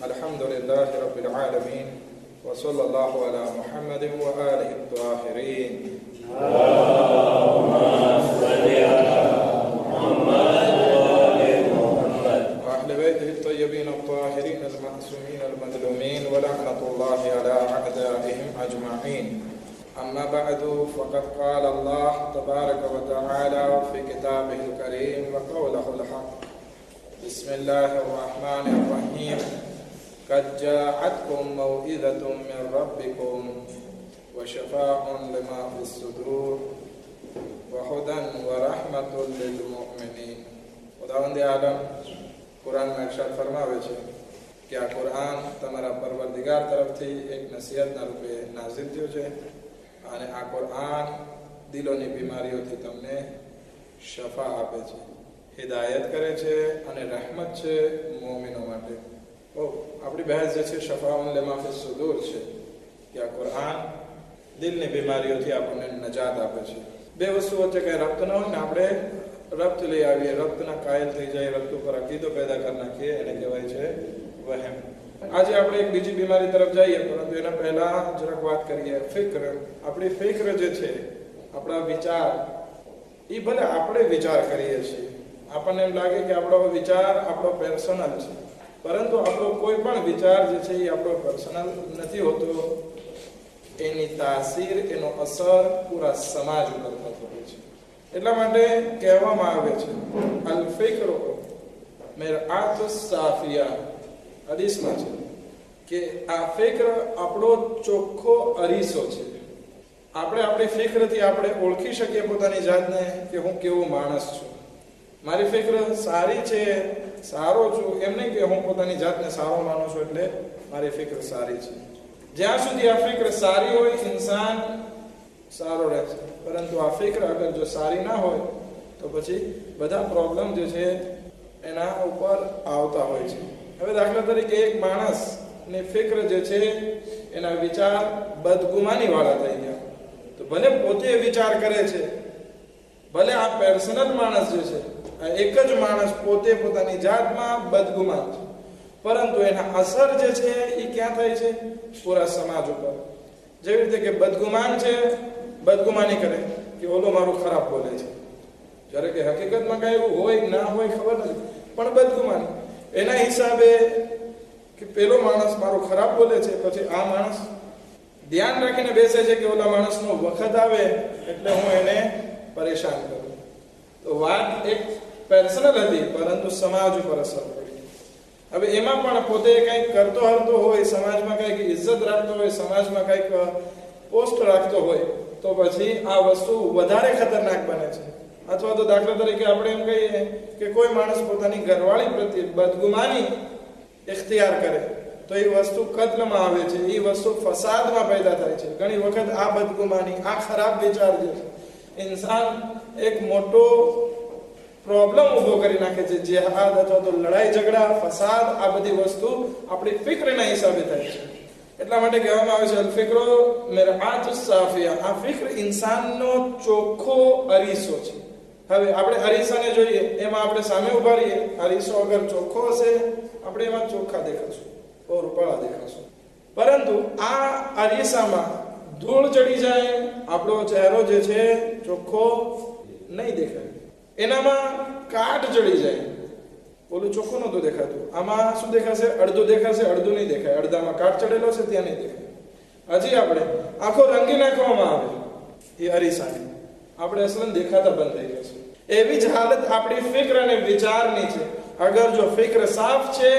الحمد لله رب العالمين وصلى الله على محمد وآله الطاهرين. اللهم صل على محمد وآل محمد وأهل بيته الطيبين الطاهرين المعصومين المظلومين ولعنة الله على أعدائهم أجمعين. أما بعد فقد قال الله تبارك وتعالى في كتابه الكريم وقوله الحق. بسم الله الرحمن الرحيم. قد جاءتكم موعظة من ربكم وشفاء لما في الصدور وهدى ورحمة للمؤمنين. खुदावंद आलम कुरान में इरशाद फरमावे छे कि आ कुरान તમારા પરવરદિગાર તરફથી એક નસીહતના રૂપે નાઝિલ થયો છે અને આ કુરાન દિલોની બીમારીઓથી તમને શફા આપે છે, હિદાયત કરે છે અને રહેમત છે મોમિનો માટે. આપણી બહેસ જે છે શફાઉન લિમા ફી સુદૂર છે કે આ કુરાન દિલની બીમારીઓથી આપણને નજાત આપે છે. બે વસ્તુ વચ્ચે કઈ રબ્ત ન હોય ને આપણે રબ્ત લઈ આવીએ, રબ્તના કાયલ થઈ જાય, રબ્ત ઉપર અકીદો પેદા કરી નાખીએ, એને કહેવાય છે વહેમ. આજે આપણે એક બીજી બીમારી તરફ જઈએ, પરંતુ એના પહેલા જરાક વાત કરીએ ફિક્ર. આપણી ફિક્ર જે છે, આપણા વિચાર, એ ભલે આપણે વિચાર કરીએ છીએ, આપણને એમ લાગે કે આપણો વિચાર આપણો પર્સનલ છે, પરંતુ આપણો કોઈ પણ વિચાર જે છે એ આપણો પર્સનલ નથી હોતો. એની તાસીર, એનો અસર પૂરા સમાજ ઉપર થતો હોય છે. એટલા માટે કહેવામાં આવે છે અલ ફિક્રો મિરઆત સાફિયા, હદીસમાં છે કે આ ફિક્ર આપણો ચોખ્ખો અરીસો છે. આપણે આપણી ફિક્રથી આપણે ઓળખી શકીએ પોતાની જાતને કે હું કેવો માણસ છું. મારી ફિક્ર સારી છે, સારો છું, એમ નહીં કે હું પોતાની જાતને સારો માનું છું એટલે મારી ફિક્ર સારી છે. જ્યાં સુધી આ ફિક્ર સારી હોય ઇન્સાન સારો રહે છે, પરંતુ આ ફિક્ર અગર જો સારી ના હોય તો પછી બધા પ્રોબ્લેમ જે છે એના ઉપર આવતા હોય છે. હવે દાખલા તરીકે એક માણસની ફિક્ર જે છે, એના વિચાર બદગુમાની વાળા થઈ ગયા, તો ભલે પોતે વિચાર કરે છે, ભલે આ પર્સનલ માણસ જે છે, આ એક જ માણસ પોતે પોતાની જાતમાં બદગુમાન છે, પરંતુ એના અસર જે છે એ ક્યાં થાય છે? પૂરા સમાજ ઉપર. જેવી રીતે કે બદગુમાન છે, બદગુમાની કરે કે ઓલો મારું ખરાબ બોલે છે, જ્યારે કે હકીકતમાં કઈ એવું હોય ના હોય ખબર નથી, પણ બદગુમાન એના હિસાબે કે પેલો માણસ મારું ખરાબ બોલે છે, પછી આ માણસ ધ્યાન રાખીને બેસે છે કે ઓલા માણસનો વખત આવે એટલે હું એને પરેશાન કરું. તો વાત એક પર્સનલ હતી, પરંતુ સમાજ ઉપર અસર પડી. હવે એમાં પણ પોતે કંઈક કરતો હરતો હોય, સમાજમાં કંઈક ઇજ્જત રાખતો હોય, સમાજમાં કંઈક પોસ્ટ રાખતો હોય, તો પછી આ વસ્તુ વધારે ખતરનાક બને છે. અથવા તો દાખલા તરીકે આપણે એમ કહીએ કે કોઈ માણસ પોતાની ઘરવાળી પ્રત્યે બદગુમાની ઇખ્તિયાર કરે તો એ વસ્તુ કત્લમાં આવે છે, એ વસ્તુ ફસાદમાં પેદા થાય છે. ઘણી વખત આ બદગુમાની, આ ખરાબ વિચાર જે છે, ઇન્સાન એક મોટો પ્રોબ્લેમ ઉભો કરી નાખે છે. જેહાદ અથવા તો લડાઈ ઝઘડા, ફસાદ, આ બધી વસ્તુ આપણી ફિક્રના હિસાબે થાય છે. એટલા માટે કહેવામાં આવે છે અલ ફિક્રો મિરઆત સાફિયા. આ ફિક્ર ઇન્સાનનો ચોખ્ખો અરીસો છે. હવે આપણે અરીસાને જોઈએ, એમાં આપણે સામે ઉભા રહીએ, અરીસો અગર ચોખ્ખો હશે આપણે એમાં ચોખ્ખા દેખાશું, રૂપાળા દેખાશું. પરંતુ આ અરીસામાં ધૂળ ચડી જાય, આપણો ચહેરો જે છે ચોખ્ખો નહીં દેખાય. એનામાં કાટ ચડી જાય, ઓલું ચોખ્ખું નહોતું દેખાતું, આમાં શું દેખાશે? અડધું દેખાશે, અડધું નહીં દેખાય. અડધામાં કાટ ચડેલો છે, ત્યાં નહીં દેખાય. હજી આપણે આખો રંગી નાખવામાં આવે એ અરીસાને, આપણે અસલન દેખાતા બંધ થઈ જશે. એવી જ હાલત આપણી ફિક્ર અને વિચારની છે. અગર જો ફિક્ર સાફ છે,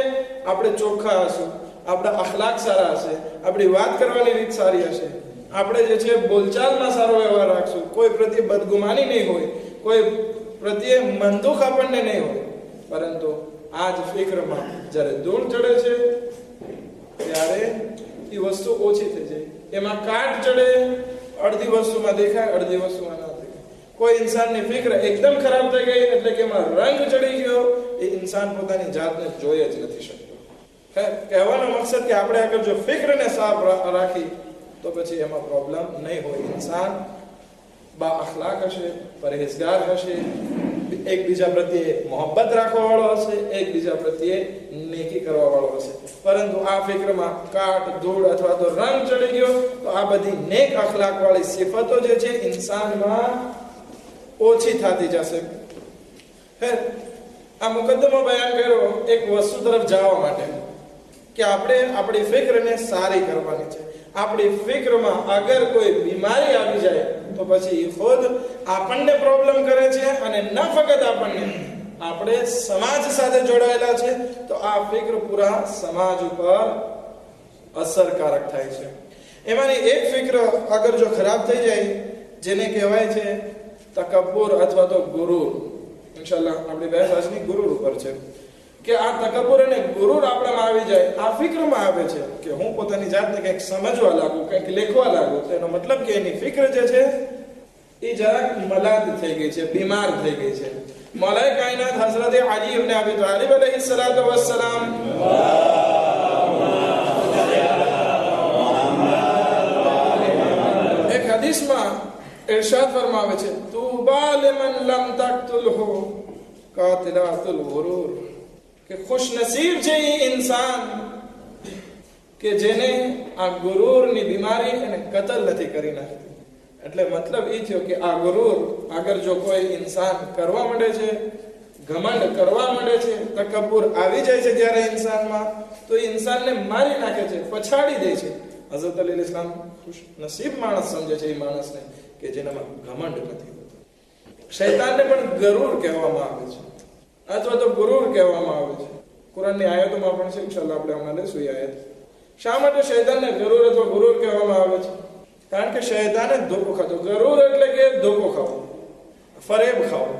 આપણે ચોખ્ખા હશું, આપણા અખલાક સારા હશે, આપણી વાત કરવાની રીત સારી હશે, આપણે જે છે બોલચાલમાં સારો વ્યવહાર રાખશું, કોઈ પ્રત્યે બદગુમાની નહીં હોય, કોઈ પ્રત્યે મંદુખ આપણને નહીં હોય. પરંતુ આ જ ફિક્રમાં જ્યારે ધૂળ ચડે છે ત્યારે એ વસ્તુ ઓછી થઈ જાય. એમાં કાટ ચડે, અડધી વસ્તુમાં દેખાય, અડધી વસ્તુમાં ના દેખાય. કોઈ ઇન્સાનની ફિક્ર એકદમ ખરાબ થઈ ગઈ એટલે કે એમાં રંગ ચડી ગયો, એ ઇન્સાન પોતાની જાતને જોઈ જ નથી શકતો. કહેવાનો મકસદ કે આપણે અગર જો ફિક્રને સાફ રાખી તો પછી એમાં પ્રોબ્લેમ નહીં હોય. ઇન્સાન બા અખલાક હશે, પરહેજગાર હશે, એકબીજા પ્રત્યે મોહબ્બત રાખવા વાળો હશે, એકબીજા પ્રત્યે નેકી કરવા વાળો હશે. પરંતુ આ ફિક્રમાં કાટ ધૂળ અથવા તો રંગ ચડી ગયો તો આ બધી નેક અખલાક વાળી સિફતો જે છે ઇન્સાનમાં ઓછી થતી જશે. આ મુકદ્દમો બયાન કર્યો એક વસ્તુ તરફ જવા માટે કે આપણે આપણી ફિક્રને સારી કરવાની છે. આપણી ફિક્રમાં અગર કોઈ બીમારી આવી જાય તો પછી ખુદ આપણને પ્રોબ્લેમ કરે છે અને ન ફક્ત આપણે સમાજ સાથે જોડાયેલા છે તો આ ફિક્ર પૂરા સમાજ ઉપર અસરકારક થાય છે. એમાંની એક ફિક્ર અગર જો ખરાબ થઈ જાય જેને કહેવાય છે તકબ્બુર અથવા તો ગુરુર. ઇન્શાઅલ્લાહ આપણી બહેસ આજની ગુરુર ઉપર છે કે આ તકબ્બુર અને ગુરુર આપણામાં આવી જાય. આ ફિક્રમાં આવે છે કે હું પોતાની જાતને કંઈક સમજવા લાગુ, કંઈક લેખવા લાગુ, તો એનો મતલબ કે એની ફિક્ર જે છે એ જરાક મલાદ થઈ ગઈ છે, બીમાર થઈ ગઈ છે. મૌલાએ કાયનાત હઝરત અલી ઇબ્ન અબી તાલિબ અલૈહિસ્સલાતુ વસ્સલામ એક હદીસમાં ઇરશાદ ફરમાવે છે તુબા લિમન લમ તક્તુલહુ કાતિલાતુલ ગુરુર, કે ખુશ નસીબ છે એ ઇન્સાન કે જેને આ ગુરુરની બીમારી અને કતલ નથી કરી નાખતી. એટલે મતલબ એ થયો કે આ ગુરુર અગર જો કોઈ ઇન્સાન કરવા માંડે છે, ઘમંડ કરવા માંડે છે, તકબ્બુર આવી જાય છે જ્યારે ઇન્સાનમાં તો એ ઇન્સાનને મારી નાખે છે, પછાડી દે છે. હઝરત અલી ઇસ્લામ ખુશ નસીબ માણસ સમજે છે એ માણસને કે જેનામાં ઘમંડ નથી હોતો. શૈતાનને પણ ગરુર કહેવામાં આવે છે અથવા તો ગુરુર કહેવામાં આવે છે. કુરાનની આયતોમાં પણ છે. ઇન્શાઅલ્લાહ આપણે હમણાં લઈશું એ આયત. શા માટે શૈતાનને ગરુર અથવા ગુરુર કહેવામાં આવે છે? કારણ કે શૈતાને ધોકો ખાતો. ગરુર એટલે કે ધોકો ખાવો, ફરેબ ખાવો.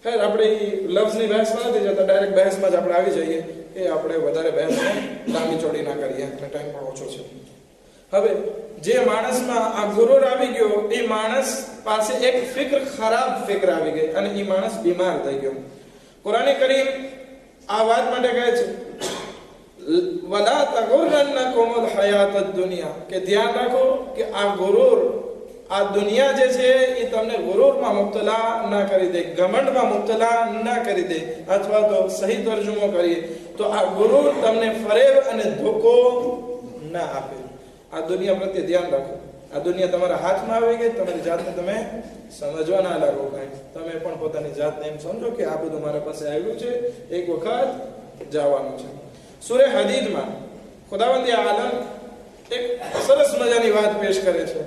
ખેર આપણે એ લફ્ઝની બહેસમાં નથી જતા, ડાયરેક્ટ બહેસમાં જ આપણે આવી જઈએ કે આપણે વધારે બહેસને લાંબી ચોડી ના કરીએ, ટાઈમ પણ ઓછો છે. હવે જે માણસમાં આ ગુરુર આવી ગયો એ માણસ પાસે એક ફિક્ર, ખરાબ ફિક્ર આવી ગઈ અને એ માણસ બીમાર થઈ ગયો. કુરાન કરીમ આ વાત માટે કહે છે વલા તગુરન્નકુમુલ હયાતુદ દુનિયા, કે ધ્યાન રાખો કે આ ગુરુર, આ દુનિયા જે છે એ તમને ગુરુરમાં મુબ્તલા ના કરી દે, ઘમંડમાં મુબ્તલા ના કરી દે. અથવા તો સહી તર્જુમો કરીએ તો આ ગુરુર તમને ફરેબ અને ધોકો ના આપે. આ દુનિયા પ્રત્યે ધ્યાન રાખો. આ દુનિયા તમારા હાથમાં આવી ગઈ, તમારી જાતને તમે સમજવા ના લાગો કાંઈ. તમે પણ પોતાની જાતને એમ સમજો કે આ બધું મારા પાસે આવ્યું છે, એક વખત જવાનું છે. સૂરે હદીદમાં ખુદાવંદ આલમ એક સરસ મજાની વાત પેશ કરે છે.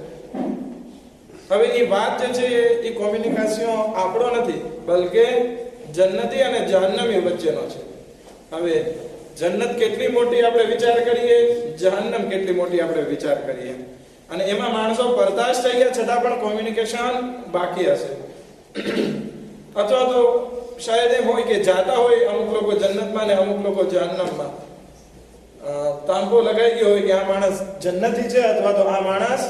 હવે એ વાત જે છે એ કોમ્યુનિકેશન આપણો નથી, બલકે જન્નતી અને જહન્નમી વચ્ચેનો છે. હવે જન્નત કેટલી મોટી આપણે વિચાર કરીએ, જહન્નમ કેટલી મોટી આપણે વિચાર કરીએ, અને એમાં માણસો બરદાસ્ત થઈ ગયા છતાં પણ કોમ્યુનિકેશન બાકી હશે. અથવા તો શાયદ એમ હોય કે જાતા હોય અમુક લોકો જન્નતમાં ને અમુક લોકો જહન્નમમાં, તાંબો લગાઈ ગયો હોય કે આ માણસ જન્નતી છે અથવા તો આ માણસ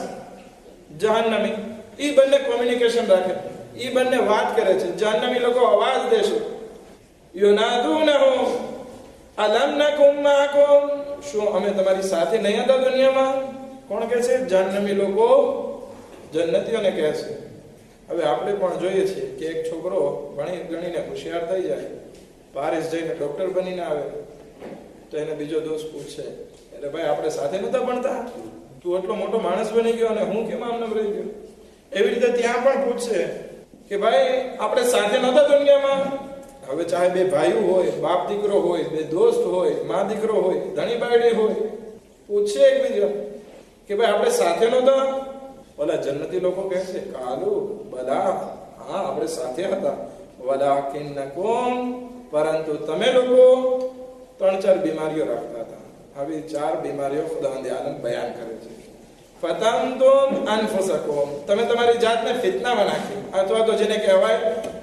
જહન્નમી. એ બંને કોમ્યુનિકેશન રાખે, એ બંને વાત કરે છે. જહન્નમી લોકો અવાજ દેશે યુનાદુનહુમ અલમ નકુમ માકુમ, શું અમે તમારી સાથે નહીં હતા દુનિયામાં? કોણ કહે છે? જહન્નમી લોકો જન્નતીઓને કહે છે. હવે આપણે પણ જોઈએ છીએ કે એક છોકરો ભણી ગણીને હોશિયાર થઈ જાય, પારિસ જઈને ડોક્ટર બનીને આવે તો એને બીજો દોસ્ત પૂછે, એટલે ભાઈ આપણે સાથે નતા ભણતા, તું એટલો મોટો માણસ બની ગયો અને હું કેમ આમ રહી ગયો? એવી રીતે ત્યાં પણ પૂછશે કે ભાઈ આપણે સાથે નતા દુનિયામાં. હવે ચાહે બે ભાઈઓ હોય, બાપ દીકરો હોય, બે દોસ્ત હોય, મા દીકરો હોય, ધણી બાયડી હોય, પૂછશે એકબીજા કે ભાઈ આપણે સાથે નતા? ઓલા જન્નતી લોકો કહે છે કાલુ બલા, હા આપણે સાથે હતા. વલાકિન્નકુમ, પરંતુ તમે લોકો 3-4 બીમારીઓ રાખતા હતા. આવી 4 બીમારીઓ ખુદાવંદ આલમ બયાન કરે છે. ફતનતુમ અનફુસકુમ, તમે તમારી જાતને ફિતનામાં નાખી, અથવા તો જેને કહેવાય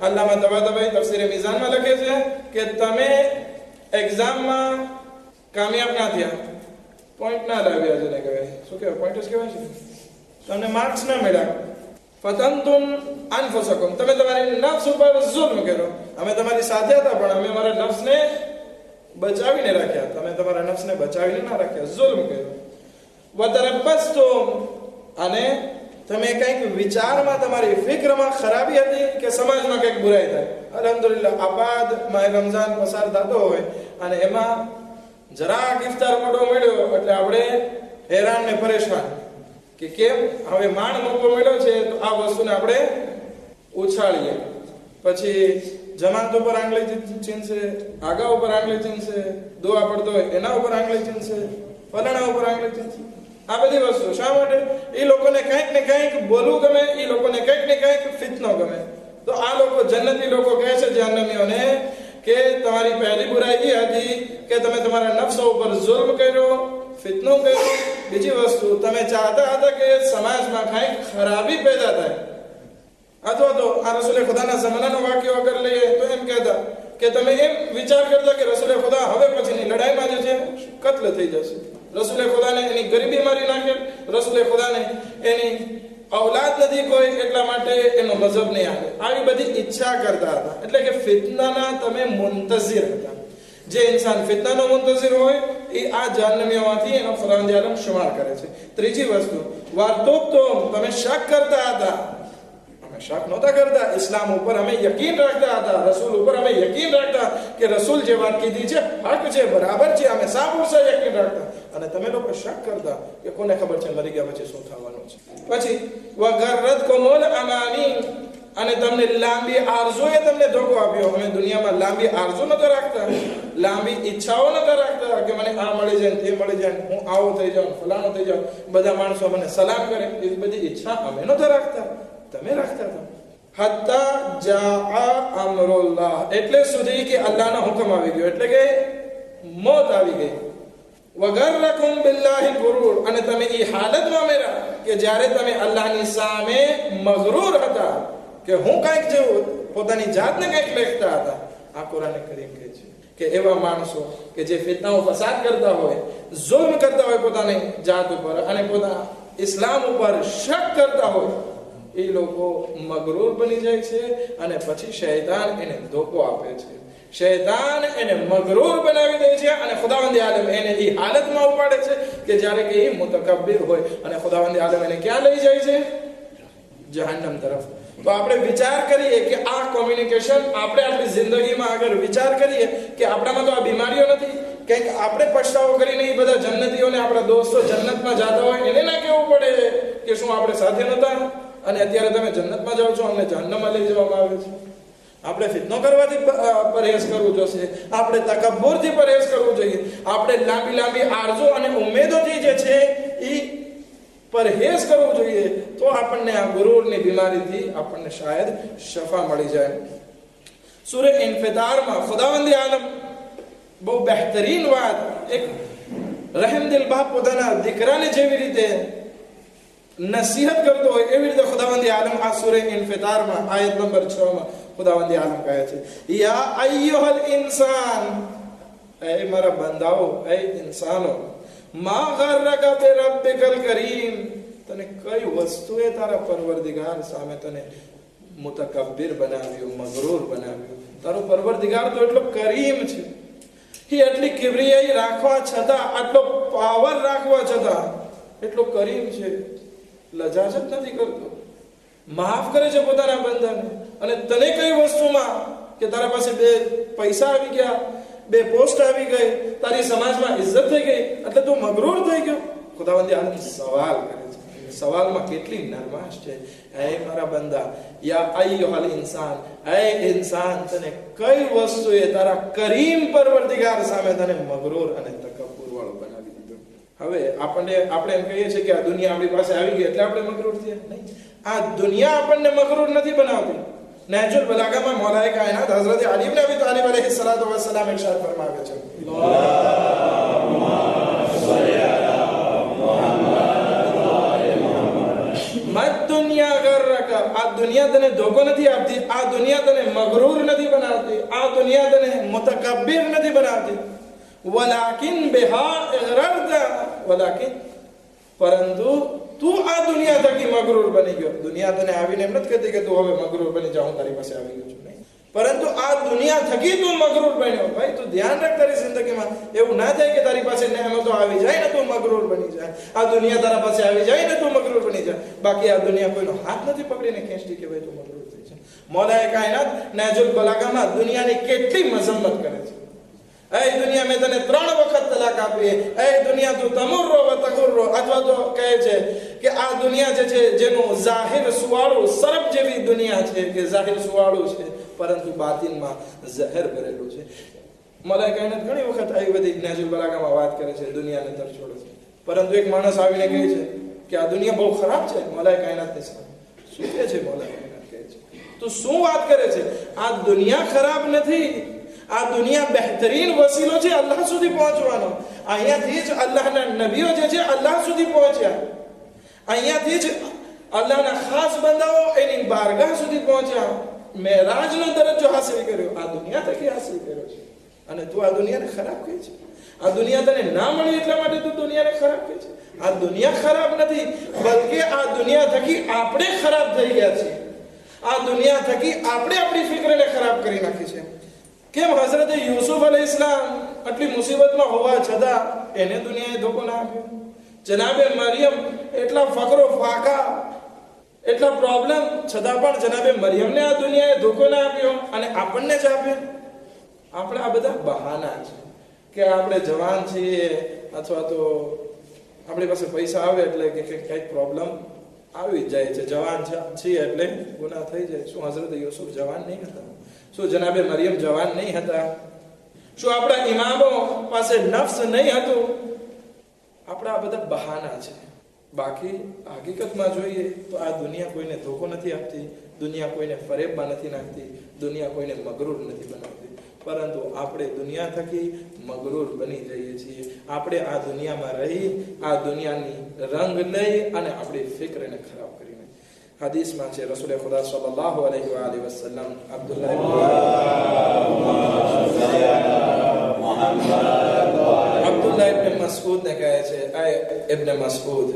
અલ્લામા તબાતબાઈ તફસીરે મિઝાનમાં લખે છે કે તમે એક્ઝામમાં કામયાબ ના થયા, પોઈન્ટ ના લાવ્યા, જેને કહેવાય શું કહેવાય, પોઈન્ટ જ કહેવાય છે, તમને માર્ક્સ ના મળ્યા. ફતનતુમ અનફુસકુમ, તમે તમારી નફ્સ ઉપર જુલ્મ કર્યો. અમે તમારી સાથે હતા પણ અમે અમારા નફ્સને બચાવીને રાખ્યા, તમે તમારા નફ્સને બચાવીને ના રાખ્યા, જુલ્મ કર્યો. વતરબસ્તુમ, અને તમે કંઈક વિચારમાં, તમારી ફિક્રમાં ખરાબી હતી કે સમાજમાં કંઈક બુરાઈ થાય, અલ્હમ્દુલિલ્લાહ આબાદ માહ રમઝાન પસાર થતો હોય અને એમાં જરાક ઇફતાર મોટો મળ્યો એટલે આપણે હેરાન ને પરેશાન કે કેમ હવે માણ મોકો મળ્યો છે તો આ વસ્તુને આપણે ઉછાળીએ, પછી જમાત ઉપર આંગળી ચીનશે, આગા ઉપર આંગળી ચીનશે, દુઆ પડતો હોય એના ઉપર આંગળી ચીનશે, ફલાણા ઉપર આંગળી ચીનશે. આ બધી વસ્તુ શા માટે? એ લોકોને કંઈક ને કંઈક બોલવું ગમે, એ લોકોને કંઈક ને કંઈક ફિતનો ગમે. તો આ લોકો જન્નતી લોકો કહે છે જહન્નમીઓને કે તમારી પહેલી બુરાઈ એ હતી કે તમે તમારા નફ્સ ઉપર જુલ્મ કર્યો, ફિતનો કર્યો. બીજી વસ્તુ, તમે ચાહતા હતા કે સમાજમાં કંઈક ખરાબી પેદા થાય. અથવા તો આ રસૂલે ખુદાના જમાનાનો વાક્યો અગર લઈએ તો એમ કહેતા કે તમે એમ વિચાર કરતા કે રસૂલે ખુદા હવે પછીની લડાઈમાં જે છે કત્લ થઈ જશે, રસૂલે ખુદાને એની ગરીબી મારી નાખે, રસૂલે ખુદાને એની ઔલાદ નથી કોઈ એટલા માટે એનો મઝહબ નહીં આવે. આવી બધી ઈચ્છા કરતા હતા. એટલે કે ફિતનાના તમે મુંતઝિર હતા. જે ઇન્સાન ફિતનાનો મુંતઝિર હોય એ આ જહન્નમીઓમાંથી એનો ખુદાવંદ આલમ શુમાર કરે છે. ત્રીજી વસ્તુ, વાર્તોક્તોમ, તમે શક કરતા હતા. શક નહોતા કરતા, ઇસ્લામ ઉપર અમે યકીન રાખતા હતા, રસૂલ ઉપર અમે યકીન રાખતા કે રસૂલ જે વાત કીધી છે હક છે, બરાબર છે, અમે સાબુરસા યકીન રાખતા. અને તમે લોકો શક કરતા કે કોને ખબર છે મરી ગયા પછી શું થવાનું છે. પછી વગરતકુમુલ અમાની, અને તમને લાંબી આરઝુએ તમને ધોકો આપ્યો. અમે દુનિયામાં લાંબી આરઝુ નતો રાખતા, લાંબી ઈચ્છાઓ નતો રાખતા કે મને આ મળી જાય, તે મળી જાય, હું આવો થઈ જાઉં, ફલાણો થઈ જાઉં, બધા માણસો મને સલામ કરે, એ બધી ઈચ્છા અમે નતો રાખતા, તમે રાખતા હતા. હત્તા જાઆ અમરુલ્લાહ, એટલે સુધી કે અલ્લાહનો હુકમ આવી ગયો, એટલે કે મોત આવી ગઈ. વગરરકુમ બિલ્લાહિલ ગુરૂર, અને તમે એ હાલતમાં મેરા કે જ્યારે તમે અલ્લાહની સામે મગરૂર હતા કે હું કંઈક જેવું પોતાની જાતને કંઈક લેખતા હતા. આ કુરાન કરીમ કહે છે કે એવા માણસો કે જે ફિતનાઓ ફસાદ કરતા હોય, જુલ્મ કરતા હોય પોતાની જાત ઉપર અને પોતાના ઇસ્લામ ઉપર શક કરતા હોય, એ લોકો મગરૂર બની જાય છે અને પછી શૈતાન એને ધોકો આપે છે. શૈતાન એને મગરૂર બનાવી દે છે અને ખુદાવંદ આલમ એને એ હાલતમાં ઉપાડે છે કે જ્યારે કે એ મુતકબ્બિર હોય અને ખુદાવંદ આલમ એને ક્યાં લઈ જાય છે? જહન્નમ તરફ. તો આપણે વિચાર કરીએ કે આ કોમ્યુનિકેશન આપણે આપણી જિંદગીમાં આગળ વિચાર કરીએ કે આપણામાં તો આ બીમારીઓ નથી, કંઈક આપણે પછતાવો કરીને એ બધા જન્નતીઓને આપણા દોસ્તો જન્નતમાં જતા હોય એને ના કહેવું પડે કે શું આપણે સાથે નહોતા અને અત્યારે તમે જન્નતમાં જાઓ છો, અમને જહન્નમમાં લઈ જવામાં આવે છે. આપણે ફિતનો કરવાથી પरहेજ કરવું જોશે, આપણે તકબ્બુરથી પरहेજ કરવું જોઈએ, આપણે લાંબી લાંબી આરઝુ અને ઉમેદોથી જે છે એ પरहेજ કરવું જોઈએ. તો આપણને આ ગુરૂરની બીમારીથી આપણને શાયદ શફા મળી જાય. સૂરે ઇન્ફિતારમાં ખુદાવંદ આલમ બહુ બહેતરીન વાત, એક રહેમદિલ બાપ પોતાના દીકરાને જેવી રીતે નસીહત કરતો હોય એવી રીતે ખુદાવંદ આલમ આ સૂરે ઇન્ફિતારમાં આયત નંબર 6 માં ખુદાવંદ આલમ કહે છે, યા અય્યુહલ ઇન્સાન, એ મારા બંદાઓ, એ ઇન્સાનો, મા ગર્રકા બિરબ્બિકલ કરીમ, તને કઈ વસ્તુએ તારા પરવરદિગાર સામે તને મુતકબ્બિર બનાવ્યું, મગરૂર બનાવ્યું? તારો પરવરદિગાર તો એટલો કરીમ છે, એ એટલી કિબરિયાઈ રાખવા છતાં, આટલો પાવર રાખવા છતાં એટલો કરીમ છે, લજાજત નથી કરતો, માફ કરે છે પોતાના બંધાને. અને તને કઈ વસ્તુમાં કે તારા પાસે 2 પૈસા આવી ગયા, 2 પોસ્ટ આવી ગઈ, તારી સમાજમાં ઇજ્જત થઈ ગઈ એટલે તું મગરૂર થઈ ગયો? ખુદાવંદ આલમ સવાલ કરે છે. સવાલમાં કેટલી નરમાશ છે. હે મારા બંદા, યા અય્યુહલ ઇન્સાન, હે ઇન્સાન, તને કઈ વસ્તુએ તારા કરીમ પરવરદિગાર સામે તને મગરૂર અને તકબ્બુર વાળો બનાવી દીધો? હવે આપણે એમ કહીએ છીએ કે આ દુનિયા આપણી પાસે આવી ગઈ એટલે આપણે મગરૂર થયા. નહીં, આ દુનિયા આપણને મગરૂર નથી બનાવતી. નહજુલ બલાગામાં મૌલાએ કાયનાત હઝરત અલી ઇબ્ન અબી તાલિબ અલૈહિ સલાતુ વસ્સલામ ઇરશાદ ફરમાવે છે, મત દુનિયા ગર્રકા, આ દુનિયા તને ધોકો નથી આપતી, આ દુનિયા તને મગરૂર નથી બનાવતી, આ દુનિયા તને મુતકબ્બિર નથી બનાવતી. વલાકિન બિહા ઇગરરતા, વલાકિન, પરંતુ તું આ દુનિયા થકી મગરૂર બની ગયો. દુનિયા તને આવીને એમ નથી કહેતી કે તું હવે મગરૂર બની જા, હું તારી પાસે આવી ગયો છું. નહીં, પરંતુ આ દુનિયા થકી તું મગરૂર બન્યો. ભાઈ તું ધ્યાન રાખ તારી જિંદગીમાં, એવું ના થાય કે તારી પાસે નેમતો આવી જાય ને તું મગરૂર બની જાય. આ દુનિયા તારા પાસે આવી જાય ને તું મગરૂર બની જાય. બાકી આ દુનિયા કોઈનો હાથ નથી પકડીને ખેંચતી કે ભાઈ તું મગરૂર થઈ જાય. મૌલાએ કાયનાત નહજુલ બલાગામાં દુનિયાની કેટલી મઝમ્મત કરે છે. એ દુનિયા મેં તને 3 વખત તલાક આપી, એ દુનિયા તું તમુર્રો વ તગુર્રો, અથવા તો કહે છે કે આ દુનિયા જે છે જેનું જાહિર સુવાળું સરફ જેવી દુનિયા છે, કે જાહિર સુવાળું છે પરંતુ બાતિનમાં ઝહેર ભરેલું છે. મૌલાએ કાયનાત ઘણી વખત આવી બધી નહજુલ બલાગામાં વાત કરે છે, દુનિયાને તરછોડે છે. પરંતુ એક માણસ આવીને કહે છે કે આ દુનિયા બહુ ખરાબ છે. મૌલાએ કાયનાતની સામે શું કહે છે? મૌલાએ કાયનાત કહે છે તું શું વાત કરે છે? આ દુનિયા ખરાબ નથી, આ દુનિયા બહેતરીન વસીલો છે અલ્લાહ સુધી પહોંચવાનો. અહીંયાથી જ અલ્લાહના નબીઓ જે છે અલ્લાહ સુધી પહોંચ્યા. અહીંયાથી જ અલ્લાહના ખાસ બંદાઓ એની બારગાહ સુધી પહોંચ્યા. મેરાજનો દરજ્જો હાસિલ કર્યો આ દુનિયા થકી હાસિલ કર્યો છે. અને તું આ દુનિયાને ખરાબ કહે છે? આ દુનિયા તને ના મળી એટલા માટે તું દુનિયાને ખરાબ કહે છે? આ દુનિયા ખરાબ નથી, બલકે આ દુનિયા થકી આપણે ખરાબ થઈ ગયા છીએ. આ દુનિયા થકી આપણે આપણી ફિકરને ખરાબ કરી નાખી છે. કેમ હઝરત યુસુફ અલૈહિસ્સલામ આટલી મુસીબતમાં હોવા છતાં એને દુનિયાએ ધોકો ના આપ્યો? જનાબે મરિયમ એટલા ફકરો ફાકા, એટલા પ્રોબ્લેમ છતાં પણ જનાબે મરિયમને આ દુનિયાએ ધોકો ના આપ્યો અને આપણને જ આપ્યો. આપણે આ બધા બહાના છે કે આપણે જવાન છીએ અથવા તો આપણી પાસે પૈસા આવે એટલે કે કંઈક પ્રોબ્લેમ આવી જાય છે. જવાન છીએ એટલે ગુનાહ થઈ જાય. શું હઝરત યુસુફ જવાન નહીં હતા? શું જનાબે મરિયમ જવાન નહીં હતા? શું આપણા ઇમામો પાસે નફ્સ નહીં હતું? આપણા આ બધા બહાના છે. બાકી હકીકતમાં જોઈએ તો આ દુનિયા કોઈને ધોકો નથી આપતી, દુનિયા કોઈને ફરેબમાં નથી નાખતી, દુનિયા કોઈને મગરૂર નથી બનાવતી. પરંતુ આપણે દુનિયા થકી મગરૂર બની જઈએ છીએ. આપણે આ દુનિયામાં રહી આ દુનિયાની રંગ લઈ અને આપણી ફિકરને ખરાબ કરીને. હદીસમાં છે રસૂલ ખુદા સલ્લલ્લાહુ અલૈહિ વ આલિહિ વસલ્લમ અબ્દુલ્લાહ ઇબ્ન મસઉદ ને કહે છે, એ ઇબ્ન મસઉદ,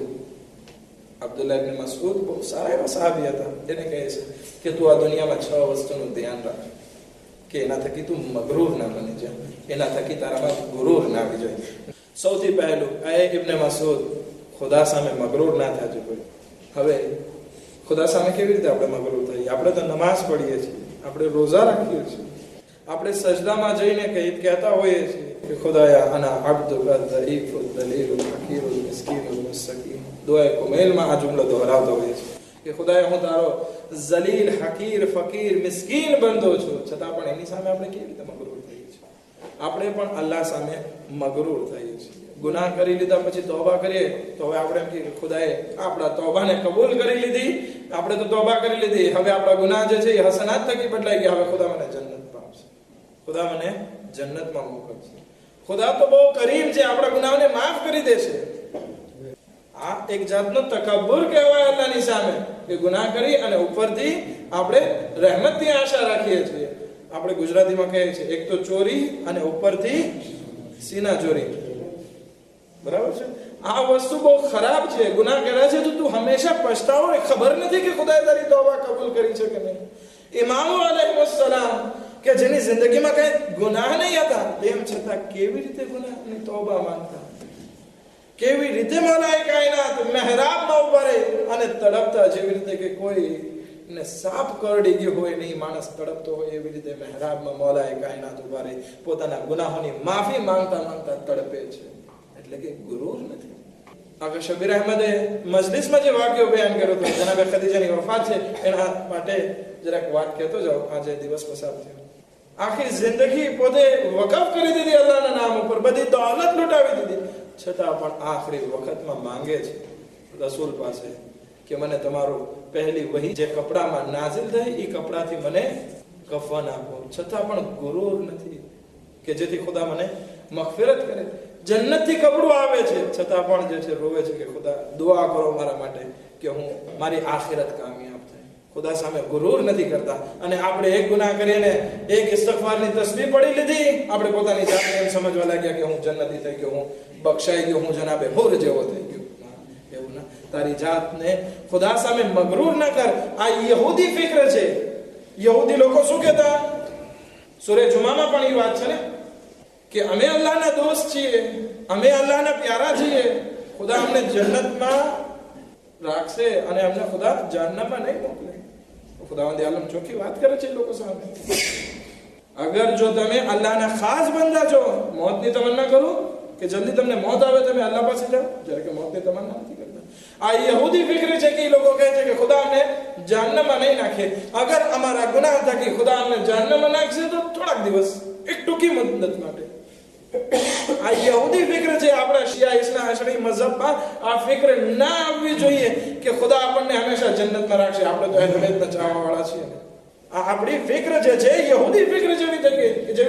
અબ્દુલ્લાહ ઇબ્ન મસઉદ બહુ સારા એવા સહાબી હતા. એને કહે છે કે તું આ દુનિયામાં 6 વસ્તુનું ધ્યાન રાખ કે એના થકી તું મગરૂર ના બની જાય, એના થકી તારામાં ગુરૂર ના આવી જાય. સૌથી પહેલું, એ ઇબ્ન મસઉદ, ખુદા સામે મગરૂર ના થજો. હવે ખુદા સામે કેવી રીતે આપણે મગરૂર થઈએ? આપણે તો નમાઝ પઢીએ છીએ, આપણે રોઝા રાખીએ છીએ, આપણે સજદામાં જઈને કહેતા હોઈએ છીએ કે ખુદાયા અના અબ્દુકા ધઈફુદ દલીલુલ હકીરુલ મિસ્કીનુલ મુસ્તકીમ. દુઆએ કુમૈલમાં આ જુમલો દોહરાવતા હોઈએ છીએ કે ખુદાયા હું તારો જલીલ, હકીર, ફકીર, મિસ્કીન બંદો છું. છતાં પણ એની સામે આપણે કેવી રીતે મગરૂર થઈએ છીએ? આપણે પણ અલ્લાહ સામે મગરૂર થઈએ છીએ. ગુનાહ કરી લીધા પછી તોબા કરીએ તો હવે આપણે એમ કે ખુદાએ આપણા તોબાને કબૂલ કરી લીધી, આપણે તો તોબા કરી લીધી, હવે આપણા ગુનાહ જે છે એ હસનાત થકી બદલાઈ ગયા, હવે ખુદા મને જન્નત પામશે, ખુદા મને જન્નતમાં મોકલશે. ખુદા તો બહુ કરીમ છે, આપણા ગુનાહને માફ કરી દેશે. આ એક જાતનો તકબ્બુર કહેવાય અલ્લાહની સામે કે ગુનાહ કરી અને ઉપરથી આપણે રહેમતની આશા રાખીએ છીએ. આપણે ગુજરાતીમાં કહીએ છીએ એક તો ચોરી અને ઉપરથી સીના ચોરી. બરાબર છે? આ વસ્તુ બહુ ખરાબ છે. ગુનાહ કરે છે તો તું હંમેશા પછતાવો ને, ખબર નથી કે ખુદાએ તારી તોબા કબૂલ કરી છે કે નહીં. ઇમામો અલૈહિસ્સલામ કે જેની જિંદગીમાં કઈ ગુનાહ નહીં હતા, તેમ છતાં કેવી રીતે ગુનાહની તોબા માંગતા, કેવી રીતે મૌલાએ કાયનાત મહેરાબમાં ઉભા રહે અને તડપતા, જેવી રીતે કે કોઈ ને સાપ કરડી ગયો હોય નહીં, માણસ તડપતો હોય એવી રીતે મહેરાબમાં મૌલાએ કાયનાત ઉભા રહે, પોતાના ગુનાહોની માફી માંગતા માંગતા તડપે છે. એટલે કે ગુરૂર નથી. આગળ શબીર અહેમદે મજલિસમાં જે વાક્યો બયાન કર્યો હતો, જનાબે ખદીજાની વફાત છે એના માટે જરાક વાત કહેતો જાઓ. આજે દિવસ પસાર થયો, આખી જિંદગી પોતે વકફ કરી દીધી અલ્લાહના નામ ઉપર, બધી દોલત લૂંટાવી દીધી, છતાં પણ આખરી વખતમાં માંગે છે રસૂલ પાસે કે મને તમારું પહેલી વહી જે કપડામાં નાઝિલ થઈ એ કપડાથી મને કફન આપો. છતાં પણ ગુરૂર નથી કે જેથી ખુદા મને મગફિરત કરે. જન્નતથી કપડું આવે છે છતાં પણ જે છે રોવે છે કે ખુદા દુઆ કરો મારા માટે કે હું મારી આખિરત કામયાબ થાય. ખુદા સામે ગુરૂર નથી કરતા. અને આપણે એક ગુનાહ કરીને એક ઇસ્તિગફારની તસ્બીહ પડી લીધી, આપણે પોતાની જાતને એમ સમજવા લાગ્યા કે હું જન્નતી થઈ ગયો, હું બક્ષાઈ ગયો, હું જનાબે હુર જેવો થઈ ગયો. એવું ના, તારી જાતને ખુદા સામે મગરૂર ના કર. આ યહૂદી ફિક્ર છે. યહૂદી લોકો શું કહેતા? સૂરે જુમામાં પણ એ વાત છે ને કે અમે અલ્લાહના દોસ્ત છીએ, અમે અલ્લાહના પ્યારા છીએ, ખુદા અમને જન્નતમાં રાખશે અને અમને ખુદા જહન્નમમાં નહીં મોકલે. ખુદાવંદ આલમ ચોખ્ખી વાત કરે છે લોકો સામે. અગર જો તમે અલ્લાહના ખાસ બંદા છો, મોતની તમન્ના કરો કે જલ્દી તમને મોત આવે, તમે અલ્લાહ પાસે જાઓ, જ્યારે કે મોતની તમન્ના નથી કરતા. આ યહૂદી ફિક્ર છે કે લોકો કહે છે કે ખુદા અમને જહન્નમમાં નહીં નાખે. અગર અમારા ગુનાહ થકી ખુદા અમને જહન્નમમાં નાખશે તો થોડાક દિવસ, એક ટૂંકી મુદ્દત માટે. આ યહૂદી ફિક્ર છે. આપણા શિયા ઇસ્ના અશરી મઝહબમાં આ ફિક્ર ના આવવી જોઈએ કે ખુદા આપણને હંમેશા જન્નતમાં રાખશે. આપણે તો અહેલ બેતના ચાહવાવાળા છીએ. આ આપણી ફિક્ર જે છે યહૂદી ફિક્ર જેવી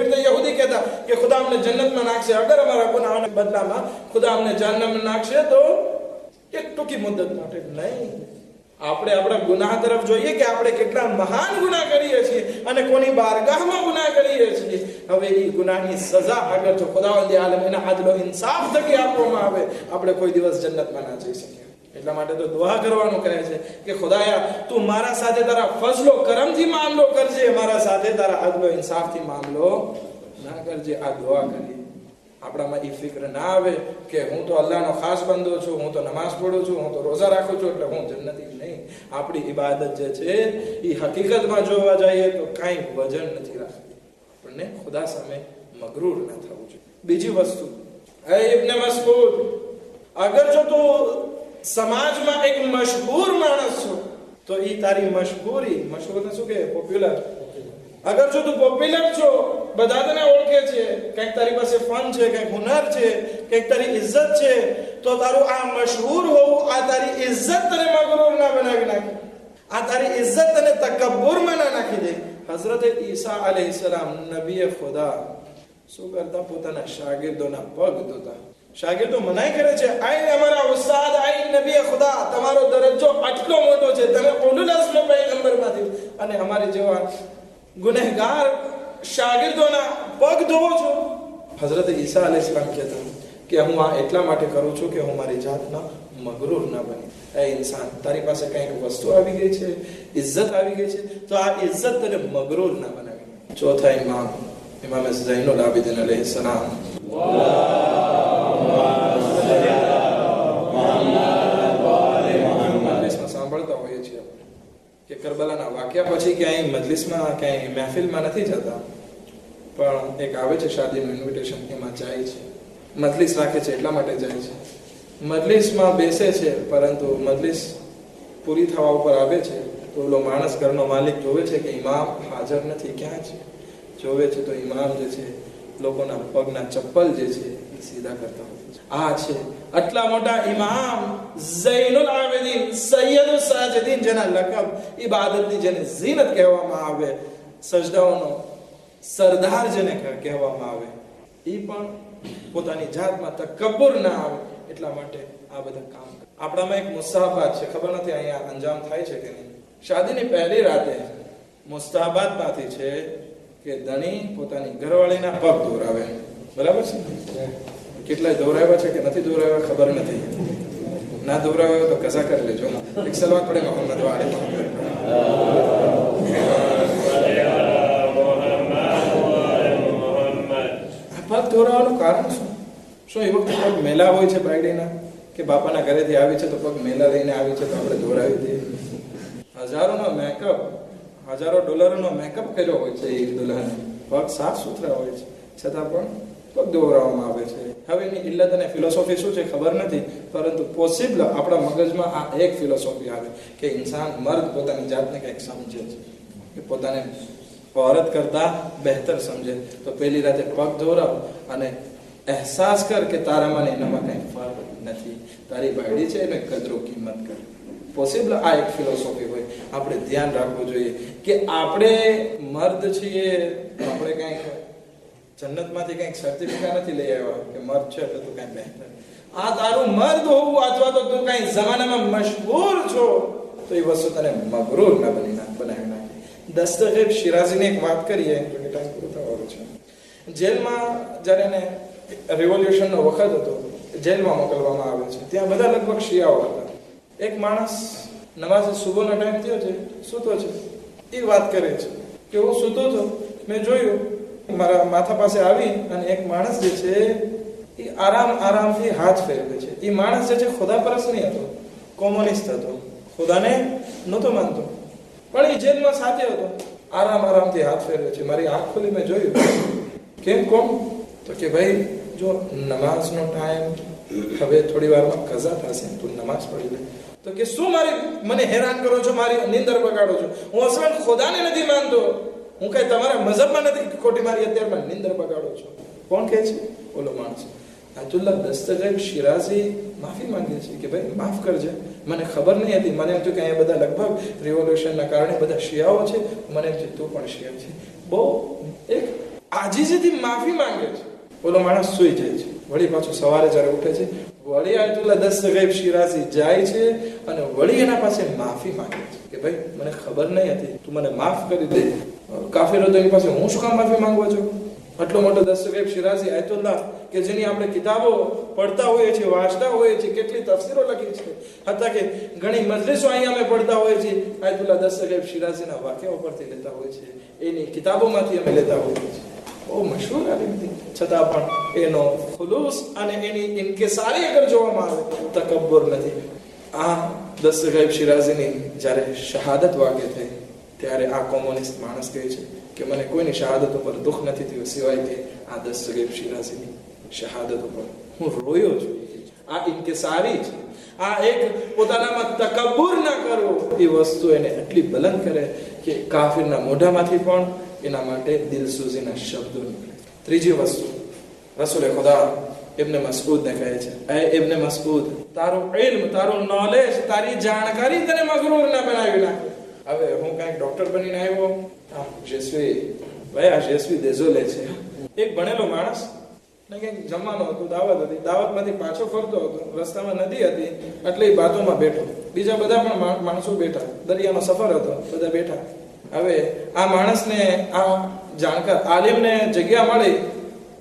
રીતે યહૂદી કહેતા કે ખુદા અમને જન્નતમાં નાખશે. અગર અમારા ગુનાહોના બદલામાં ખુદા અમને જહન્નમમાં નાખશે તો એક ટૂંકી મુદ્દત માટે નહીં. આપણે આપણા ગુનાહ તરફ જોઈએ કે આપણે કેટલા મહાન ગુનાહ કરીએ છીએ અને કોની બારગાહમાં ગુનાહ કરીએ છીએ. હવે એ ગુનાહની સજા અગર જો ખુદાવંદ આલમ એના આદલ ઇન્સાફ થકી આપવામાં આવે, આપણે કોઈ દિવસ જન્નતમાં ના જઈ શકીએ. એટલા માટે તો દુઆ કરવાનું કહે છે કે ખુદાયા તું મારા સાથે તારા ફઝલો કરમથી મામલો કરજે, મારા સાથે તારા આદલો ઇન્સાફથી મામલો ના કરજે. આ દુઆ કરી આપણામાં એ ફિક્ર ના આવે કે હું તો અલ્લાહનો ખાસ બંદો છું, હું તો નમાઝ પઢું છું, હું તો રોઝા રાખું છું એટલે હું જન્નતી નહીં. આપણી ઇબાદત જે છે એ હકીકતમાં જોવા જઈએ તો કાંઈ વજન નથી રાખતી. આપણને ખુદા સામે મગરૂર ના થવું જોઈએ. બીજી વસ્તુ, હે ઇબ્ન મસઉદ, અગર જો તું સમાજમાં એક મશહૂર માણસ છો તો એ તારી મશહૂરી, મશહૂરને શું કહે, પોપ્યુલર. અગર જો તું પોપ્યુલર છો, બધા તને ઓળખે છે, કંઈક તારી પાસે ફન છે, કંઈક હુનર છે, કંઈક તારી ઇજ્જત છે, તો તારું આ મશહૂર હોવું આ તારી ઇજ્જત તને મગરૂર ના બનાવી નાખે. આ તારી ઇજ્જત તને તકબ્બુરમાં ના નાખી દે. હઝરત ઈસા અલૈહિસ્સલામ નબી ખુદા શું કરતા? પોતાના શાગિર્દોના પગ ધોતા. શાગિર્દો મનાઈ કરે છે, આઈ અમારા ઉસ્તાદ, આઈ નબી ખુદા, તમારો દરજ્જો આટલો મોટો છે, તમે ઉલુલ અઝ્મ પૈગંબરમાંથી અને અમારી જેવા ગુનેહગાર શાગિર્દોના પગ ધોવો છો. હઝરત ઈસા અલૈહિસ્સલામ કહેતા કે હું આ એટલા માટે કરું છું કે હું મારી જાતના મગરૂર ના બની. એ ઇન્સાન, તારી પાસે કંઈક વસ્તુ આવી ગઈ છે, ઇજ્જત આવી ગઈ છે, તો આ ઇજ્જત તને મગરૂર ના બનાવી. ચોથા ઇમામ, ઇમામ ઝૈનુલ આબિદીન અલૈહિસ્સલામ, સાંભળતા હોઈએ છીએ કે કરબલાના વાક્યા પછી ક્યાંય મજલિસમાં, ક્યાંય મહેફિલમાં નથી જતા, પણ એક આવે છે શાદીનું ઇન્વિટેશન, એમાં જાય છે. મજલિસ રાખે છે એટલા માટે જાય છે. મજલિસમાં બેસે છે, પરંતુ મજલિસ પૂરી થવા ઉપર આવે છે તો ઓલો માણસ, ઘરનો માલિક જોવે છે કે ઇમામ હાજર નથી, ક્યાં છે. જોવે છે તો ઇમામ જે છે લોકોના પગના ચપ્પલ જે છે એ સીધા કરતા હોય છે. આ છે આટલા મોટા ઇમામ ઝૈનુલ આબિદીન, સૈયદુસ સાજિદીન, જેના લકબ ઇબાદતની જેને ઝીનત કહેવામાં આવે, સજદાઓનો સરદાર જેને કહેવામાં આવે, એ પણ પોતાની જાતમાં તકબ્બુર ના આવે એટલા માટે આ બધા કામ. આપણામાં એક મુસ્તાહબાત છે, ખબર નથી અહીંયા અંજામ થાય છે કે નહીં. શાદીની પહેલી રાતે મુસ્તાહબાતમાંથી છે કે ધણી પોતાની ઘરવાળીના પગ દોરાવે. બરાબર છે? કેટલાય દોરાવ્યા છે કે નથી દોરાવ્યા ખબર નથી. ના દોરાવ્યા તો કસા કરી લેજો. એક સલવાત પડે મોહમ્મદ વાલે. પગ દોરાવાનું કારણ શું? શું એ વખતે પગ મેલા હોય છે બ્રાઇડીના, કે બાપાના ઘરેથી આવી છે તો પગ મેલા લઈને આવી છે તો આપણે દોરાવી દઈએ? હજારોનો મેકઅપ, હજારો ડોલરનો મેકઅપ કર્યો હોય છે એ દુલ્હન, પગ સાફ સુથરા હોય છે, છતાં પણ પગ દોરાવવામાં આવે છે. હવે એની ઇલ્લત અને ફિલોસોફી શું છે ખબર નથી, પરંતુ પોસિબલ આપણા મગજમાં આ એક ફિલોસોફી આવે કે ઇન્સાન, મર્દ પોતાની જાતને કંઈક સમજે છે, કે પોતાને औरत કરતા બહેતર સમજે. તો પહેલી રાતે પગ દોરાવ અને અહેસાસ કર કે તારામાં એનામાં કંઈ ફરક નથી, તારી બાયડી છે એને કદરો કિંમત કર. પોસિબલ આ એક ફિલોસોફી હોય. આપણે ધ્યાન રાખવું જોઈએ કે આપણે મર્દ છીએ, આપણે કંઈક જન્નતમાંથી કંઈક સર્ટિફિકેટ નથી લઈ આવ્યા કે મર્દ છે એટલે તું કંઈ બહેતર. આ તારું મર્દ હોવું અથવા તો તું કંઈ જમાનામાં મશહૂર છો તો એ વસ્તુ તને મગરૂર ના બનાવી નાખે. દસ્તગીર શિરાઝીની એક વાત કરીએ, જો ટાઈમ પૂરો થવાનો છે. જેલમાં જ્યારે એને રિવોલ્યુશનનો વખત હતો, જેલમાં મોકલવામાં આવે છે. ત્યાં બધા લગભગ શિયાઓ હતા. એક માણસ નમાઝ સુબહનો ટાઈમ થયો છે, સૂતો છે, એ વાત કરે છે કે હું સૂતો હતો, મેં જોયું મારા માથા પાસે આવી અને એક માણસ જે છે એ આરામથી હાથ ફેરવે છે. એ માણસ જે છે ખુદા પરસ્ત નહીં હતો, કોમ્યુનિસ્ટ હતો, ખુદાને નહોતો માનતો, પણ એ જેલમાં સાથે હતો, આરામથી હાથ ફેરવે છે. મારી આંખ ખોલી મેં જોયું. કેમ કોણ? તો કે ભાઈ જો નમાઝનો ટાઈમ હવે થોડી વારમાં કઝા થશે, તું નમાઝ પડી લે. તો કે શું મને હેરાન કરો છો, મારી નીંદર બગાડો છો? હું અસલન ખુદાને નથી માનતો, હું કઈ તમારા મઝહબમાં નથી ખોટી મારી અત્યારમાં નીંદર બગાડો છો. કોણ કહે છે? ઓલો માણસ આયતુલ્લાહ દસ્તગીર શિરાઝી માફી માંગે છે કે ભાઈ માફ કરજે, મને ખબર નહીં હતી, મને એમ થયું કે અહીંયા બધા લગભગ રિવોલ્યુશનના કારણે બધા શિયાઓ છે, મને એમ થયું તું પણ શિયા છે. બહુ એક આજીજીથી માફી માંગે છે. ઓલો માણસ સુઈ જાય છે. વળી પાછું સવારે જ્યારે ઉઠે છે, વળી આયતુલ્લાહ દસ્તગીર શિરાઝી જાય છે અને વળી એના પાસે માફી માંગે છે કે ભાઈ મને ખબર નહીં હતી, તું મને માફ કરી દે. કાફિરો તો એની પાસે હું શું કામ માફી માંગવા છું? આટલો મોટો દસ્તગીર શિરાઝી આયતુલ્લાહ કે જેની આપણે કિતાબો પડતા હોઈએ છીએ, વાંચતા હોઈએ છીએ, કેટલી તફસીરો લખી છે, હતા કે ઘણી મજલિસો અહીંયા અમે પડતા હોઈએ છીએ, આયતુલ્લાહ દસ્તગીર શિરાઝીના વાક્યો પરથી લેતા હોઈએ છીએ, એની કિતાબોમાંથી અમે લેતા હોઈએ છીએ. બહુ મશહૂર આલિમ હતી, છતાં પણ એનો ખુલૂસ અને એની ઇન્કેસારી અગર જોવામાં આવે, તકબ્બુર નથી. આ દસ્તગીર શિરાઝીની જ્યારે શહાદત વાગે થઈ ત્યારે આ કોમ્યુનિસ્ટ માણસ કહે છે કે મને કોઈની શહાદત ઉપર દુઃખ નથી થયું સિવાય કે આ દસ્તગીર શિરાઝીની શહાદત ઉપર હું રોયો છું. આ ઇન્કેસારી છે. આ એક પોતાનામાં તકબ્બુર ના કરવો એ વસ્તુ એને એટલી બલંદ કરે કે કાફિરના મોઢામાંથી પણ એના માટે દિલસૂઝીના શબ્દો નીકળે. ત્રીજી વસ્તુ રસૂલે ખુદા ઇબ્ન મસઉદને કહે છે, એ ઇબ્ન મસઉદ, તારું ઇલ્મ, તારું નોલેજ, તારી જાણકારી તને મગરૂર ના બનાવી નાખે. હવે હું કંઈક ડોક્ટર બનીને આવ્યો, જેસવી દેઝોલે છે, એક ભણેલો માણસ ને કંઈક જમવાનું હતું, દાવત હતી, દાવતમાંથી પાછો ફરતો હતો, રસ્તામાં નદી હતી એટલે એ બાતોમાં બેઠો, બીજા બધા પણ માણસો બેઠા, દરિયાનો સફર હતો, બધા બેઠા. હવે આ માણસને, આ જાણકાર આલિમને જગ્યા મળી,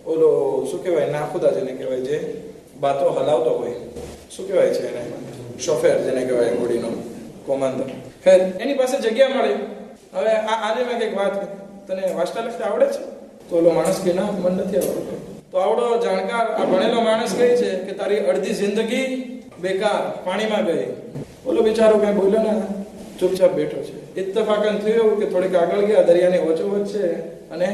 ઓલો શું કહેવાય, નાખુદા જેને કહેવાય, જે બાતો હલાવતો હોય, શું કહેવાય છે એને, શોફેર જેને કહેવાય, ઘોડીનો કોમાન્ડર. ખેર એની પાસે જગ્યા મળી. હવે આ આલિમે કંઈક વાત, તને વાંચતા લખતા આવડે છે? તો ઓલો માણસ કે ના, મને નથી આવડતું. તો આવડો જાણકાર આ ભણેલો માણસ કહે છે કે તારી અડધી જિંદગી બેકાર પાણીમાં ગઈ. ઓલો બિચારો કઈ બોલ્યો ને, ચૂપચાપ બેઠો છે. ઇત્તફાકન થયું કે થોડીક આગળ ગયા, દરિયાની વચોવચ છે અને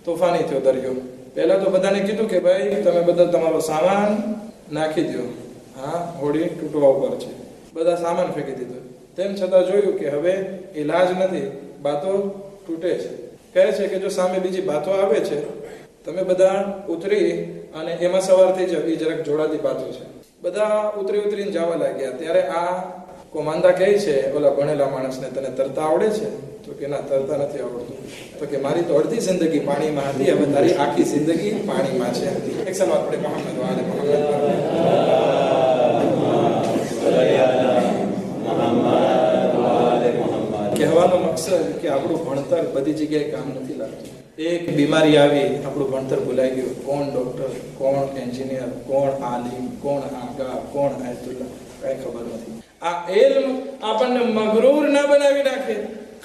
તોફાની થયો દરિયો. પહેલા તો બધાને કીધું કે ભાઈ તમે બધા તમારો સામાન નાખી દો, હા હોડી તૂટવા ઉપર છે. બધા સામાન ફેંકી દીધો. તેમ છતાં જોયું કે હવે ઈલાજ નથી, બાતો તૂટે છે. કહે છે કે જો સામે બીજી બાતો આવે છે, તમે બધા ઉતરી અને એમાં સવાર થઈ જાવ, એ જરાક જોડાતી બાતો છે. બધા ઉતરીને જવા લાગ્યા. ત્યારે આ કોમાંદા કહે છે ઓલા ભણેલા માણસને, તને તરતા આવડે છે? તો કે ના, તરતા નથી આવડતું. તો કે મારી તો અડધી જિંદગી પાણીમાં હતી, હવે તારી આખી જિંદગી પાણીમાં છે. એક સલાત પડે મોહમ્મદ વાલે મોહમ્મદ. કહેવાનો મકસદ કે આપણું ભણતર બધી જગ્યાએ કામ નથી લાગતું. એક બીમારી આવી, આપણું ભણતર ભૂલાઈ ગયું. કોણ ડોક્ટર, કોણ એન્જિનિયર, કોણ આલિમ, કોણ આગા, કોણ આયતુલ્લાહ, કઈ ખબર નથી. આ ઇલ્મ આપણને મગરૂર ના બનાવી નાખે.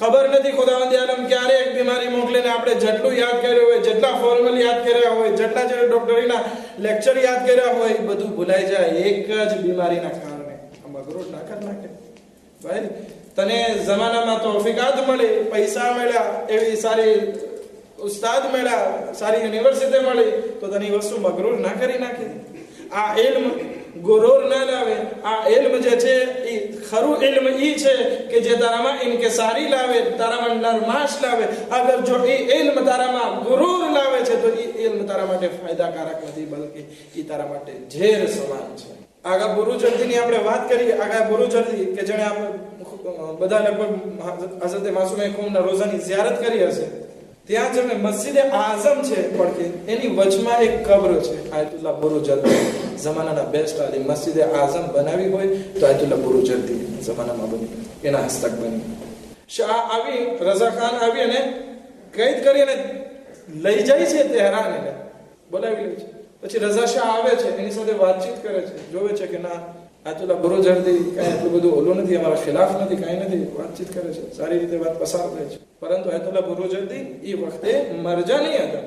ખબર નથી ખુદાવંદ આલમ ક્યારે એક બીમારી મોકલીને આપણે જેટલું યાદ કર્યું હોય, જેટલા ફોર્મલ યાદ કર્યા હોય, જેટલા જે ડોક્ટરીના લેક્ચર યાદ કર્યા હોય, બધું ભૂલાઈ જાય એક જ બીમારીના કારણે. આ મગરૂર ના કરી નાખે ભાઈ. તને જમાનામાં તોફીકાત મળી, પૈસા મળ્યા, એવી સારી ઉસ્તાદ મળ્યા, સારી યુનિવર્સિટી મળી, તો તને વસ્તુ મગરૂર ના કરી નાખે. આ ઇલ્મ ગુરૂર ના લાવે. આ ઇલ્મ જે છે એ ખરું ઇલ્મ ઈ છે કે જે તારામાં ઇન્કેસારી લાવે, તારામાં નરમાશ લાવે. અગર જો એ ઇલ્મ તારામાં ગુરૂર લાવે છે તો એ ઇલ્મ તારા માટે ફાયદાકારક નથી, બલકે એ તારા માટે ઝેર સમાન છે. આગા બુરુજર્દીની આપણે વાત કરીએ. આગા બુરુજર્દી કે જેણે આપણે બધા લગભગ હઝરત માસૂમે ખુમના રોઝાની ઝિયારત કરી હશે. ત્યાં જે મસ્જિદ આઝમ છે પડકે, એની વચમાં એક કબ્ર છે આયતુલ્લાહ બુરુજર્દી. જમાનાના બેસ્ટ આલિમ. મસ્જિદ આઝમ બનાવી હોય તો આયતુલ્લાહ બુરુજર્દી જમાનામાં બની, એના હસ્તક બની. શાહ આવી, રઝા ખાન આવી અને કેદ કરી અને લઈ જાય છે તેહરાન, એને બોલાવી લે છે. પછી રઝા શાહ આવે છે, એની સાથે વાતચીત કરે છે, જોવે છે કે ના આયતુલ્લાહ બુરુજર્દી કઈ એટલું બધું ઓલું નથી, અમારા ખિલાફ નથી, કઈ નથી. વાતચીત કરે છે, સારી રીતે વાત પસાર થાય છે. પરંતુ આયતુલ્લાહ બુરુજર્દી એ વખતે મરજા નહીં હતા.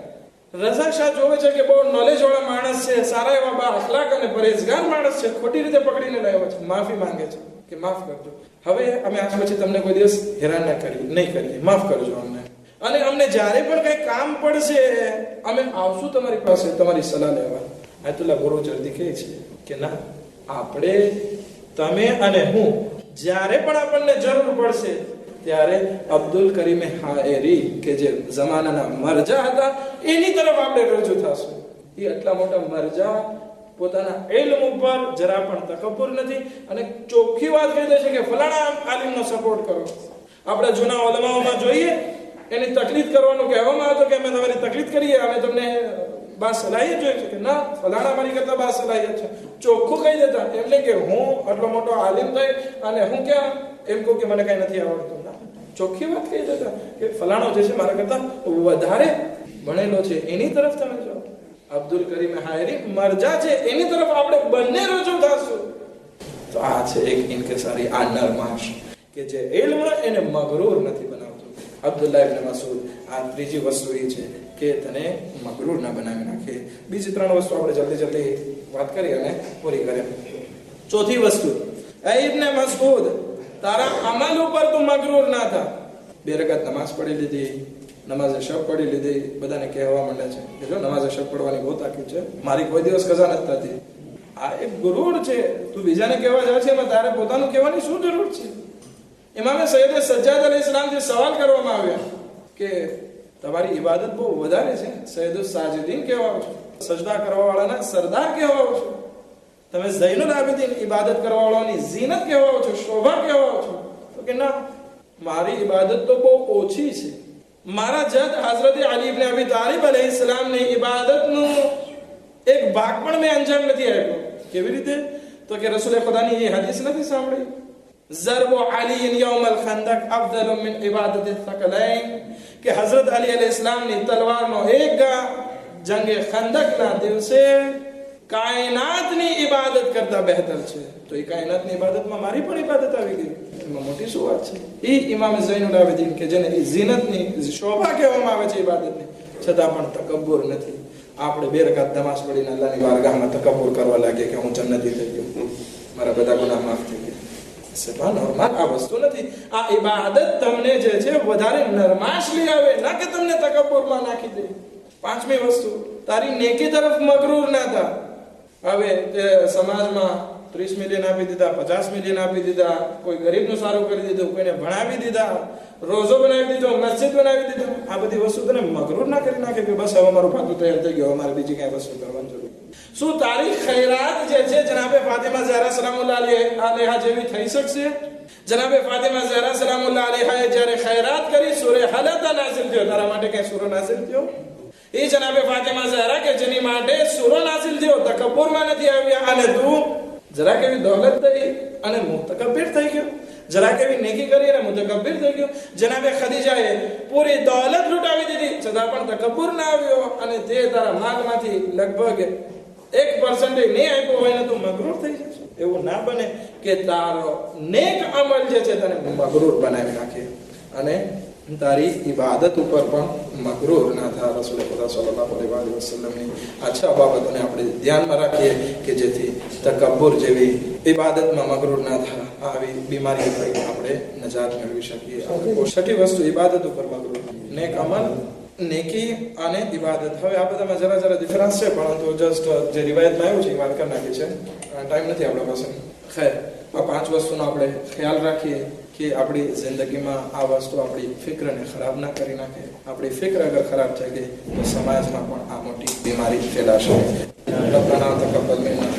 રઝા શાહ જોવે છે કે બહુ નોલેજ વાળા માણસ છે, સારા એવા બા અખલાક અને પરેજગાર માણસ છે, ખોટી રીતે પકડીને લાવ્યો છે, માફી માંગે છે કે માફ કરજો, હવે અમે આજ પછી તમને કોઈ દિવસ હેરાન નહીં કરીએ, માફ કરજો અમને, અને અમને જ્યારે પણ કઈ કામ પડશે અમે આવશું તમારી પાસે તમારી સલાહ લેવા. આયતુલ્લાહ બુરુજર્દી કહે છે કે ના, આપણે તમે અને હું જ્યારે પણ આપણને જરૂર પડશે ત્યારે અબ્દુલ કરીમ હાએરી કે જે જમાનાના મરજા હતા એની તરફ આપણે રજૂ થશું. એ આટલા મોટા મરજા પોતાના ઇલ્મ ઉપર જરા પણ તકબ્બુર નથી અને ચોખ્ખી વાત કહી દે છે કે ફલાણા આલિમનો સપોર્ટ કરો. આપણે જૂના ઉલમાઓમાં જોઈએ એની તકલીફ કરવાનું કહેવામાં આવતું કે અમે તમારી તકલીફ કરીએ, અમે તમને બાસલાહિયત જોઈએ છે કે ના, ફલાણા મારી કરતા બાસલાહિયત છે, ચોખ્ખું કહી દેતા. એમને કે હું આટલો મોટો આલિમ થઈ અને હું ક્યાં એમ કહું કે મને કઈ નથી આવડતું, ના, ચોખ્ખી વાત કહી દેતા કે ફલાણો જે છે મારા કરતા વધારે ભણેલો છે, એની તરફ તમે જાઓ. અબ્દુલ કરીમ હાયરી મરજા છે એની તરફ આપણે બંને રજૂ થશું. તો આ છે એક ઇન્કેસારી, આ નરમાશ કે જે ઇલ્મ એને મગરૂર નથી બનાવતું. અબ્દુલ્લાહ ઇબ્ન મસૂદ, આ ત્રીજી વસ્તુ એ છે કે તને મગરૂર ના બનાવી નાખે. બીજી ત્રણ વસ્તુ આપણે જલ્દી વાત કરી અને પૂરી કરીએ. ચોથી વસ્તુ, એ ઇબ્ન મસૂદ, તારા અમલ ઉપર તું મગરૂર ના થા. 2 રકાત નમાઝ પડી લીધી, નમાઝે શબ પડી લીધી, બધાને કહેવા માંડે છે કે જો નમાઝે શબ પડવાની બહુ તાકીદ છે, મારી કોઈ દિવસ કઝા નથી થતી. આ એક ગુરૂર છે, તું બીજાને કહેવા જાય છે એમાં તારે પોતાનું કહેવાની શું જરૂર છે? ઇમામે સૈયદ સજ્જાદ અલૈહિસ્સલામથી સવાલ કરવામાં આવ્યા કે તમારી ઇબાદત બહુ વધારે છે, સૈયદ સાજિદીન કહેવાઓ છો, સજદા કરવા વાળાના સરદાર કહેવાઓ છો, તમે ઝૈનુલ આબિદીન ઇબાદત કરવા વાળાની ઝીનત કહેવાઓ છો, શોભા કહેવાઓ છો. તો કે ના, મારી ઇબાદત તો બહુ ઓછી છે. મારા જદ હઝરત અલી ઇબ્ન અબી તાલિબ અલૈહિસ્સલામની ઇબાદતનું એક ભાગ પણ મેં અંજામ નથી આપ્યો. કેવી રીતે? તો કે રસૂલ ખુદાની એ હદીસ નથી સાંભળી, ઝરબુ અલી યૌમ અલ-ખંદક અફદલ મિન ઇબાદત અથ-થકલૈન, કે હઝરત અલી અલૈહિસ્સલામની તલવારનો એક ઘા જંગે ખંદકના દિવસે કાયનાતની ઇબાદત કરતા બહેતર છે. તો એ કાયનાતની ઇબાદતમાં મારી પણ ઇબાદત આવી ગઈ, એમાં મોટી શું વાત છે? એ ઇમામ ઝૈનુલ આબિદીન કે જેને ઝીનતની શોભા કહેવામાં આવે છે ઇબાદતની, છતાં પણ તકબ્બુર નથી. આપણે 2 રકાત નમાઝ પડીને અલ્લાહની બારગાહમાં તકબ્બુર કરવા લાગીએ કે હું જન્નતી થઈ ગયો, મારા બધા ગુનાહ માફ થઈ ગયા. નોર્મલ આ વસ્તુ નથી. આ ઇબાદત તમને જે છે વધારે નરમાશ લઈ આવે, ના કે તમને તકબ્બુરમાં નાખી દે. 5મી વસ્તુ, તારી નેકી તરફ મગરૂર ના થા. હવે તે સમાજમાં 30 મિલિયન આપી દીધા, 50 મિલિયન આપી દીધા, કોઈ ગરીબનું સારું કરી દીધું, કોઈને ભણાવી દીધા, રોઝો બનાવી દીધો, મસ્જિદ બનાવી દીધો. આ બધી વસ્તુ તને મગરૂર ના કરી નાખે કે બસ હવે મારું પાતું તૈયાર થઈ ગયું, મારે બીજી કઈ વસ્તુ કરવાની જરૂર. શું તારી ખૈરાત જે છે જનાબે ફાતિમા ઝહરા સલામુલ્લાહ અલૈહા જેવી થઈ શકશે? જનાબે ફાતિમા ઝહરા સલામુલ્લાહ અલૈહાએ જ્યારે ખૈરાત કરી, સૂરે હલતા નાઝિલ થયો. તારા માટે કઈ સૂરો નાઝિલ થયો? એ જનાબે ફાતિમા ઝહરા કે જેની માટે સૂરો નાઝિલ થયો, તકબ્બુરમાં નથી આવ્યા, અને તું જરા કેવી દોલત થઈ અને મુતકબ્બિર થઈ ગયો, જરા કેવી નેકી કરી અને મુતકબ્બિર થઈ ગયો. જનાબે ખદીજાએ પૂરી દોલત લૂંટાવી દીધી, છતાં પણ તકબ્બુર ના આવ્યો, અને તે તારા માલમાંથી લગભગ 1% નહીં આપ્યો હોય ને તું મગરૂર થઈ જશે. એવું ના બને કે તારો નેક અમલ જે છે તને મગરૂર બનાવી નાખે અને તારી ઇબાદત ઉપર પણ મગરૂર ના થાય. રસૂલ ખુદા સલ્લલ્લાહુ અલૈહિ વસલ્લમની આ 6 બાબતોને આપણે ધ્યાનમાં રાખીએ કે જેથી તકબ્બુર જેવી ઇબાદતમાં મગરૂર ના થાય, આવી બીમારીઓથી આપણે નજાત મેળવી શકીએ. 6ઠી વસ્તુ, ઇબાદત ઉપર મગરૂર, નેક અમલ, નેકી અને ઇબાદત. હવે આ બધામાં જરા ડિફરન્સ છે, પરંતુ જસ્ટ જે રિવાયતમાં આવ્યું છે એ વાત કરી નાખી છે, ટાઈમ નથી આપણા પાસે. ખેર, આ 5 વસ્તુનો આપણે ખ્યાલ રાખીએ કે આપણી જિંદગીમાં આ વસ્તુ આપણી ફિક્રને ખરાબ ના કરી નાખે. આપણી ફિક્ર અગર ખરાબ થઈ ગઈ તો સમાજમાં પણ આ મોટી બીમારી ફેલાશે. રબ્બના તકબ્બલ મિન્ના